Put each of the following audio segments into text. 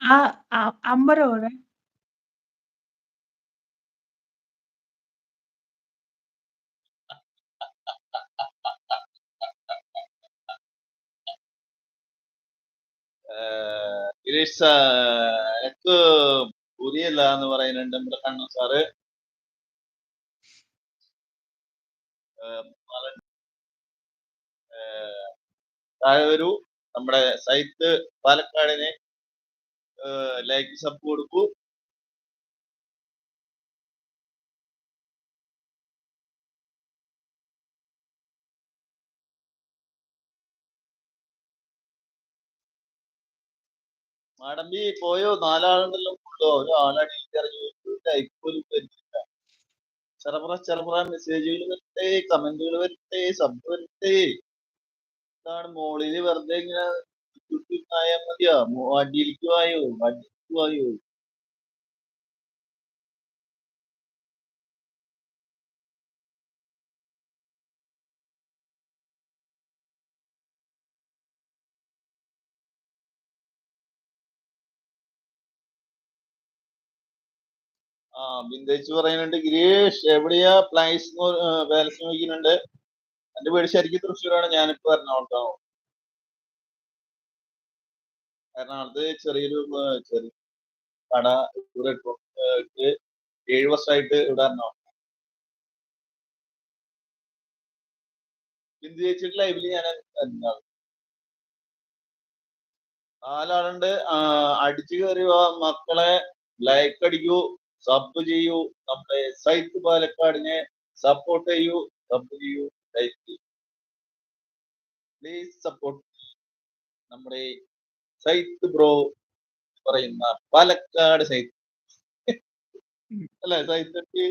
50 ore? Girish എനിക്ക് പുരിയല്ല എന്ന് പറയുന്നുണ്ട് നമ്മുടെ കണ്ണൻ സാറ്. താഴെ വരൂ. നമ്മുടെ സൈറ്റ് പാലക്കാടിന് ലൈക്ക് സബ് കൊടുക്കൂ. മാടമ്പി പോയോ? 4 ആളുണ്ടല്ലോ. ഒരാളടി പോലും വരുന്നില്ല. ചെറപറ മെസ്സേജുകൾ വരട്ടെ, കമന്റുകൾ വരട്ടെ, സബ് വരട്ടെ. ഇതാണ് മോളില് വെറുതെ ഇങ്ങനെ ആയാൽ മതിയോ? അടിയിലേക്ക് വായോ. ബിന്ദേച്ച് പറയുന്നുണ്ട്, ഗിരീഷ് എവിടെയാ പ്ലേസ് നോക്കുന്നുണ്ട്. എന്റെ വീട് ശരിക്കും തൃശ്ശൂരാണ്. ഞാനിപ്പോ എറണാകുളത്താണ്. എറണാകുളത്ത് ചെറിയൊരു കട ഇവിടെ 7 വർഷമായിട്ട് ഇവിടെ എറണാകുളം. ബിന്ദു ചേച്ചിയുടെ ലൈവില് ഞാൻ എറണാകുളം. 4 ആളുണ്ട്. അടിച്ചു കയറി മക്കളെ, ലൈക്ക് അടിക്കൂ, സബ് ചെയ്യൂ. നമ്മുടെ സൈറ്റ് പാലക്കാടിനെ സപ്പോർട്ട് ചെയ്യൂ, ലൈക്ക് ചെയ്യൂ. പ്ലീസ് സപ്പോർട്ട് നമ്മുടെ സൈറ്റ് ബ്രോ പറയുന്ന പാലക്കാട് സൈറ്റ് അല്ലെ? സൈറ്റ്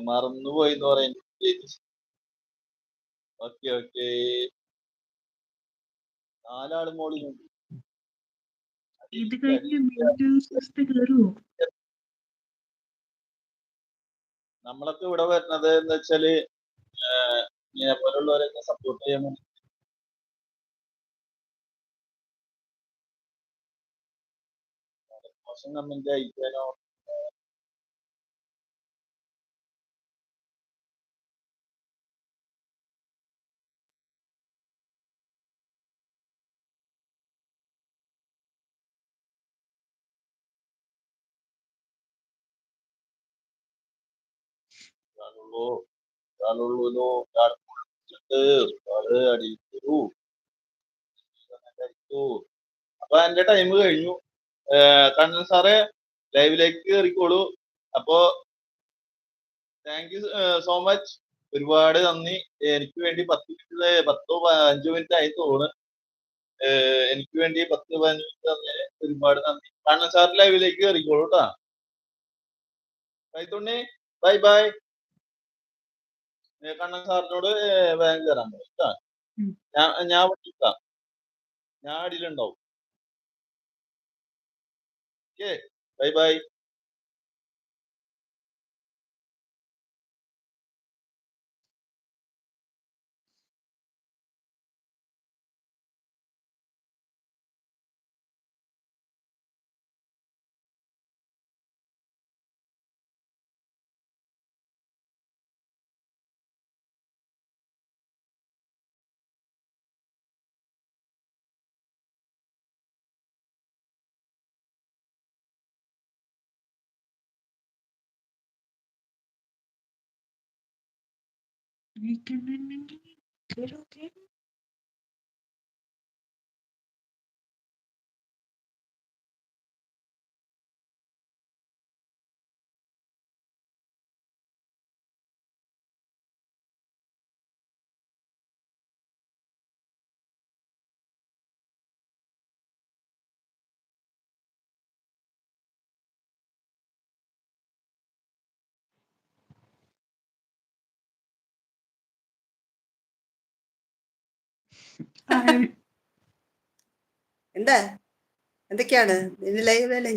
മറന്നുപോയി എന്ന് പറയുന്നത്. ഓക്കെ 4 ആള് മോളിലുണ്ട്. ഇത് കഴിഞ്ഞ് കയറുമോ? നമ്മളൊക്കെ ഇവിടെ വരുന്നത് എന്ന് വെച്ചാല് ഇങ്ങനെ പോലുള്ളവരൊക്കെ സപ്പോർട്ട് ചെയ്യാൻ വേണ്ടി. മോശം കമന്റ് അയക്കാനോ അപ്പൊ എന്റെ ടൈം കഴിഞ്ഞു. കണ്ണൻ സാറെ ലൈവിലേക്ക് കയറിക്കോളൂ. അപ്പോ താങ്ക് യു സോ മച്ച്. ഒരുപാട് നന്ദി. എനിക്ക് വേണ്ടി 10-15 മിനിറ്റ് ആയി തോന്നുന്നു. എനിക്ക് വേണ്ടി 10-15 മിനിറ്റ് തന്നെ ഒരുപാട് നന്ദി. കണ്ണൻ സാർ ലൈവിലേക്ക് കയറിക്കോളൂ കേട്ടാ. കൈത്തുണ്ണി ബൈ. കണ്ണൻ സാറിനോട് വേഗം കയറാൻ പറ്റും. ഞാൻ വിളിക്കാം. ഞാൻ അടിയിലുണ്ടാവും. Okay bye. Okay. എന്താ എന്തൊക്കെയാണ് ലൈവ് അല്ലേ?